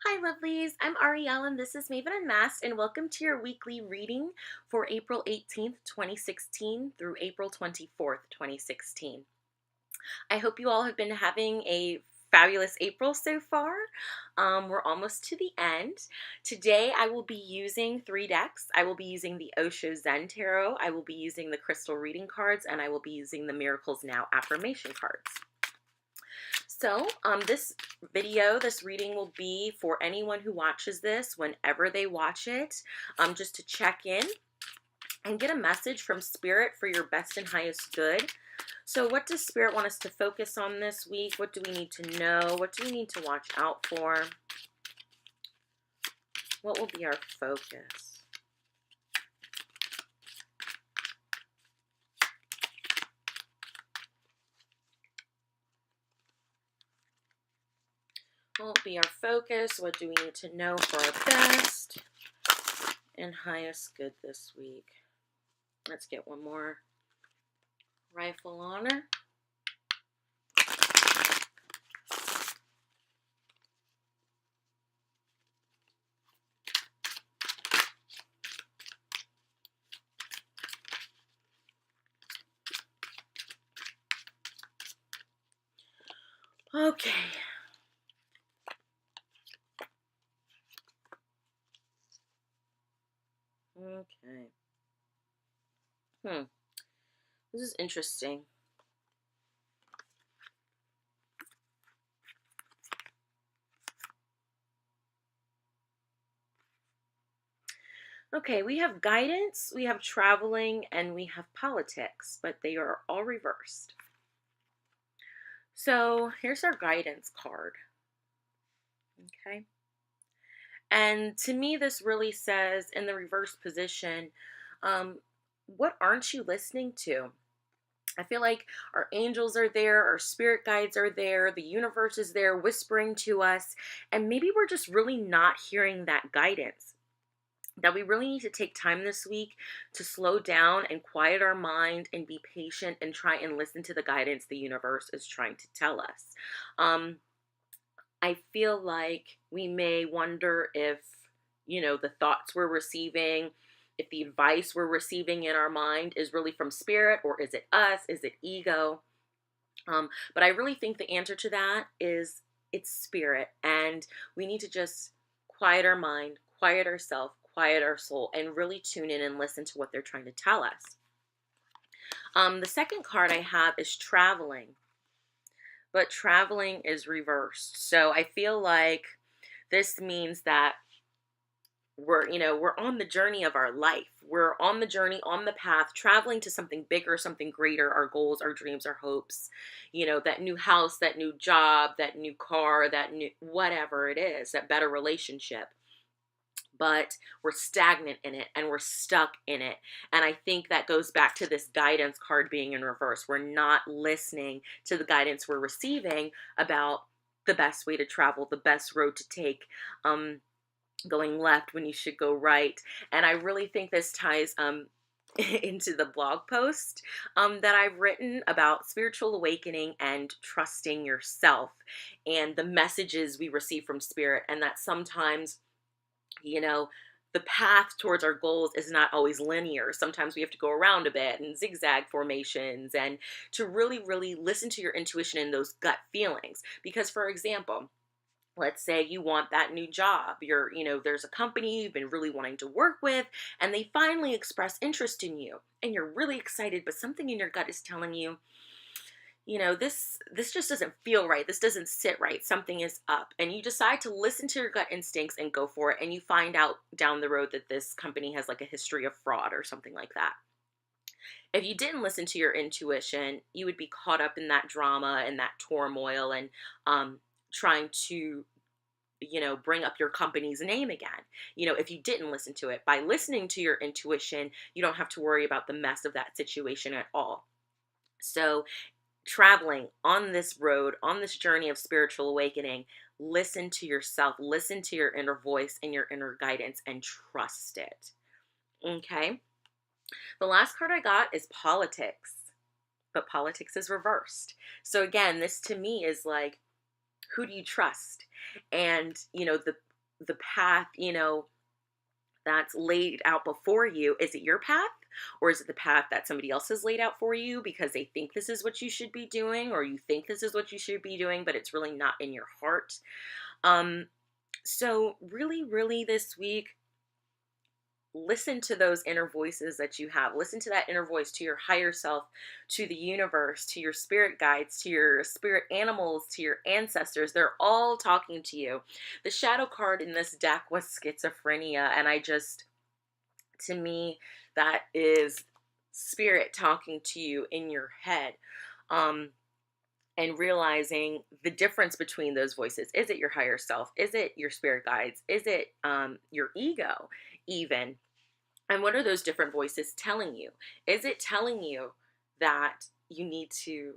Hi, lovelies. I'm Ariel, and this is Maven Unmasked, and welcome to your weekly reading for April 18th, 2016 through April 24th, 2016. I hope you all have been having a fabulous April so far. We're almost to the end. Today, I will be using three decks. I will be using the Osho Zen Tarot, I will be using the Crystal Reading cards, and I will be using the Miracles Now affirmation cards. So this video, this reading will be for anyone who watches this whenever they watch it, just to check in and get a message from Spirit for your best and highest good. So what does Spirit want us to focus on this week? What do we need to know? What do we need to watch out for? What will be our focus? What will be our focus? What do we need to know for our best and highest good this week? Let's get one more rifle honor. Okay. Okay. This is interesting. Okay, we have guidance, we have traveling, and we have politics, but they are all reversed. So here's our guidance card. Okay. And to me, this really says in the reverse position, what aren't you listening to? I feel like our angels are there, our spirit guides are there, the universe is there whispering to us, and maybe we're just really not hearing that guidance. That we really need to take time this week to slow down and quiet our mind and be patient and try and listen to the guidance the universe is trying to tell us. I feel like we may wonder if, the thoughts we're receiving, if the advice we're receiving in our mind is really from spirit, or is it us? Is it ego? But I really think the answer to that is it's spirit. And we need to just quiet our mind, quiet ourselves, quiet our soul, and really tune in and listen to what they're trying to tell us. The second card I have is traveling. But traveling is reversed. So I feel like this means that we're on the journey of our life. We're on the journey, on the path, traveling to something bigger, something greater, our goals, our dreams, our hopes, that new house, that new job, that new car, that new, whatever it is, that better relationship. But we're stagnant in it and we're stuck in it. And I think that goes back to this guidance card being in reverse. We're not listening to the guidance we're receiving about the best way to travel, the best road to take, going left when you should go right. And I really think this ties into the blog post that I've written about spiritual awakening and trusting yourself and the messages we receive from spirit, and that sometimes the path towards our goals is not always linear. Sometimes we have to go around a bit and zigzag formations, and to really, really listen to your intuition and those gut feelings. Because, for example, let's say you want that new job. There's a company you've been really wanting to work with, and they finally express interest in you, and you're really excited, but something in your gut is telling you, this just doesn't feel right. This doesn't sit right. Something is up. And you decide to listen to your gut instincts and go for it. And you find out down the road that this company has like a history of fraud or something like that. If you didn't listen to your intuition, you would be caught up in that drama and that turmoil and trying to bring up your company's name again. If you didn't listen to it, by listening to your intuition, you don't have to worry about the mess of that situation at all. So traveling on this road, on this journey of spiritual awakening, listen to yourself, listen to your inner voice and your inner guidance, and trust it. Okay? The last card I got is politics, but politics is reversed. So again, this to me is like, who do you trust? And, the path, that's laid out before you, is it your path? Or is it the path that somebody else has laid out for you because they think this is what you should be doing, or you think this is what you should be doing, but it's really not in your heart? So really, really this week, listen to those inner voices that you have. Listen to that inner voice, to your higher self, to the universe, to your spirit guides, to your spirit animals, to your ancestors. They're all talking to you. The shadow card in this deck was schizophrenia, and to me, that is spirit talking to you in your head. And realizing the difference between those voices. Is it your higher self? Is it your spirit guides? Is it your ego even? And what are those different voices telling you? Is it telling you that you need to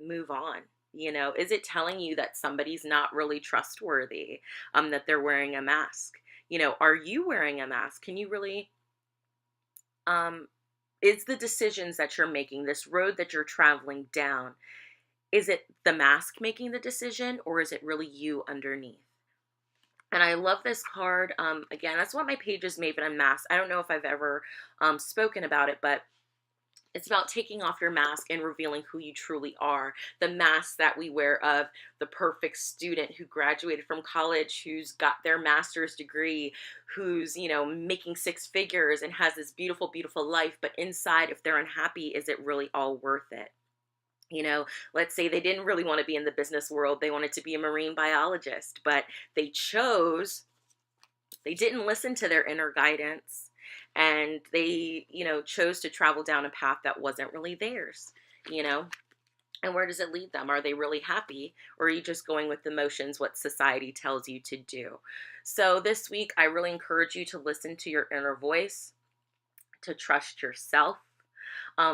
move on? Is it telling you that somebody's not really trustworthy, that they're wearing a mask? Are you wearing a mask? Can you really, is the decisions that you're making, this road that you're traveling down, is it the mask making the decision, or is it really you underneath? And I love this card. Again, that's what my page is made, but unmasked. I don't know if I've ever spoken about it, but it's about taking off your mask and revealing who you truly are. The mask that we wear of the perfect student who graduated from college, who's got their master's degree, who's, making six figures and has this beautiful, beautiful life. But inside, if they're unhappy, is it really all worth it? Let's say they didn't really want to be in the business world. They wanted to be a marine biologist, but they didn't listen to their inner guidance, and they, chose to travel down a path that wasn't really theirs, and where does it lead them? Are they really happy, or are you just going with the motions, what society tells you to do? So this week, I really encourage you to listen to your inner voice, to trust yourself,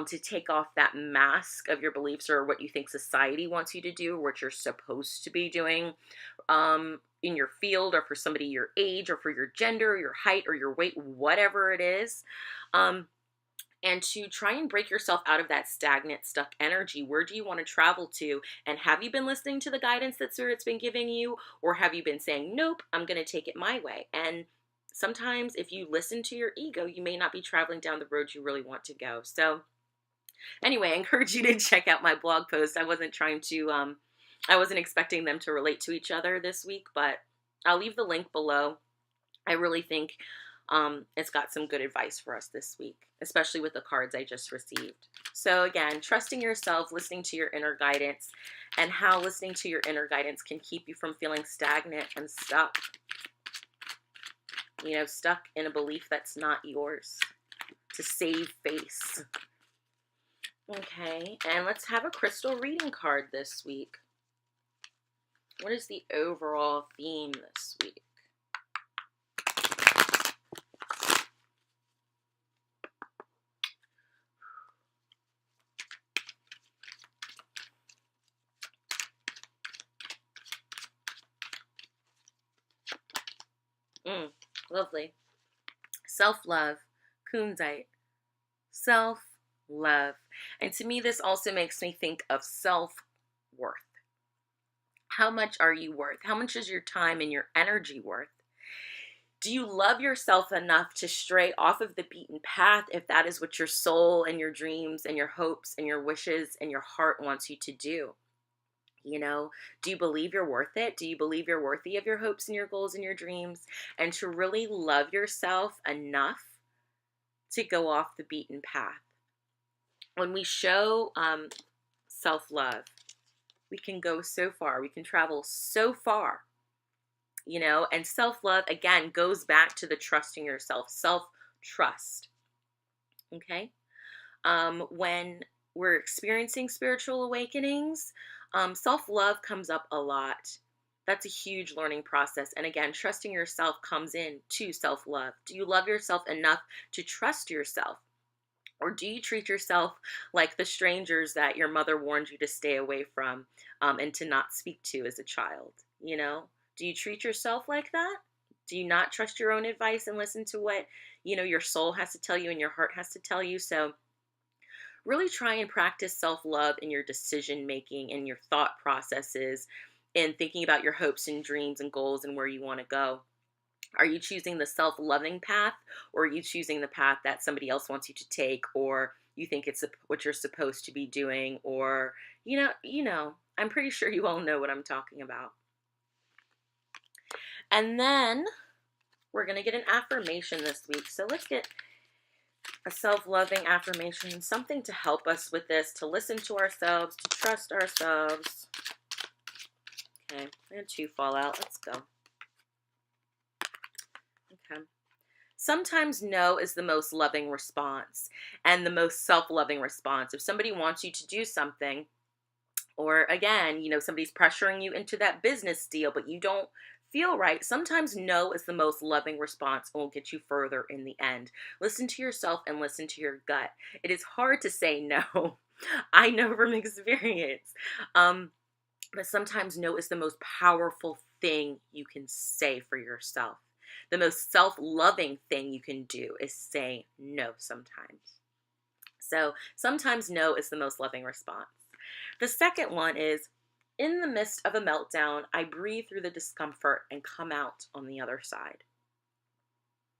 to take off that mask of your beliefs or what you think society wants you to do, or what you're supposed to be doing in your field, or for somebody your age, or for your gender, or your height, or your weight, whatever it is. And to try and break yourself out of that stagnant, stuck energy. Where do you want to travel to? And have you been listening to the guidance that Spirit's been giving you? Or have you been saying, nope, I'm going to take it my way? And sometimes if you listen to your ego, you may not be traveling down the road you really want to go. So anyway, I encourage you to check out my blog post. I wasn't expecting them to relate to each other this week, but I'll leave the link below. I really think it's got some good advice for us this week, especially with the cards I just received. So again, trusting yourself, listening to your inner guidance, and how listening to your inner guidance can keep you from feeling stagnant and stuck. Stuck in a belief that's not yours, to save face. Okay, and let's have a crystal reading card this week. What is the overall theme this week? Lovely. Self-love, kunzite. Self-love. And to me, this also makes me think of self-worth. How much are you worth? How much is your time and your energy worth? Do you love yourself enough to stray off of the beaten path if that is what your soul and your dreams and your hopes and your wishes and your heart wants you to do? Do you believe you're worth it? Do you believe you're worthy of your hopes and your goals and your dreams? And to really love yourself enough to go off the beaten path. When we show self-love, we can go so far. We can travel so far, and self-love, again, goes back to the trusting yourself, self-trust. Okay? When we're experiencing spiritual awakenings, self-love comes up a lot. That's a huge learning process. And again, trusting yourself comes in to self-love. Do you love yourself enough to trust yourself? Or do you treat yourself like the strangers that your mother warned you to stay away from and to not speak to as a child? Do you treat yourself like that? Do you not trust your own advice and listen to what, your soul has to tell you and your heart has to tell you? So really try and practice self-love in your decision making and your thought processes and thinking about your hopes and dreams and goals and where you want to go. Are you choosing the self-loving path, or are you choosing the path that somebody else wants you to take, or you think it's what you're supposed to be doing, or I'm pretty sure you all know what I'm talking about. And then we're going to get an affirmation this week. So let's get a self-loving affirmation, something to help us with this, to listen to ourselves, to trust ourselves. Okay, I had 2 fall out. Let's go. Okay. Sometimes no is the most loving response and the most self-loving response. If somebody wants you to do something, or again, somebody's pressuring you into that business deal, but you don't feel right, sometimes no is the most loving response and will get you further in the end. Listen to yourself and listen to your gut. It is hard to say no. I know from experience. But sometimes no is the most powerful thing you can say for yourself. The most self-loving thing you can do is say no sometimes. So sometimes no is the most loving response. The second one is, in the midst of a meltdown, I breathe through the discomfort and come out on the other side.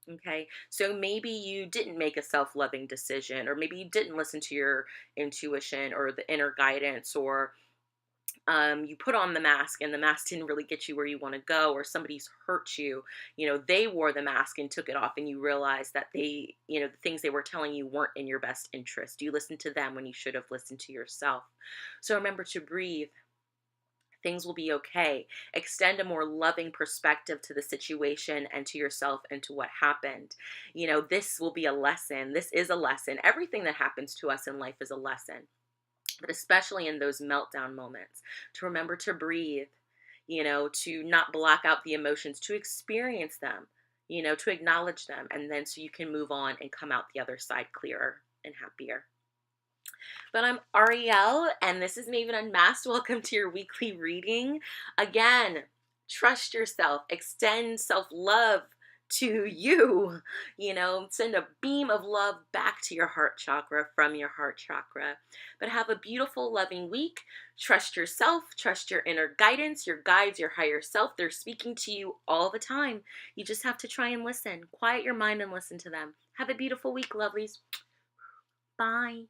Okay, so maybe you didn't make a self-loving decision, or maybe you didn't listen to your intuition or the inner guidance, or you put on the mask and the mask didn't really get you where you want to go, or somebody's hurt you. They wore the mask and took it off, and you realized that the things they were telling you weren't in your best interest. You listened to them when you should have listened to yourself. So remember to breathe. Things will be okay. Extend a more loving perspective to the situation and to yourself and to what happened. This will be a lesson. This is a lesson. Everything that happens to us in life is a lesson, but especially in those meltdown moments, to remember to breathe, to not block out the emotions, to experience them, to acknowledge them, and then so you can move on and come out the other side clearer and happier. But I'm Ariel, and this is Maven Unmasked. Welcome to your weekly reading. Again, trust yourself, extend self-love to you, send a beam of love back to your heart chakra from your heart chakra. But have a beautiful, loving week. Trust yourself, trust your inner guidance, your guides, your higher self. They're speaking to you all the time. You just have to try and listen. Quiet your mind and listen to them. Have a beautiful week, lovelies. Bye.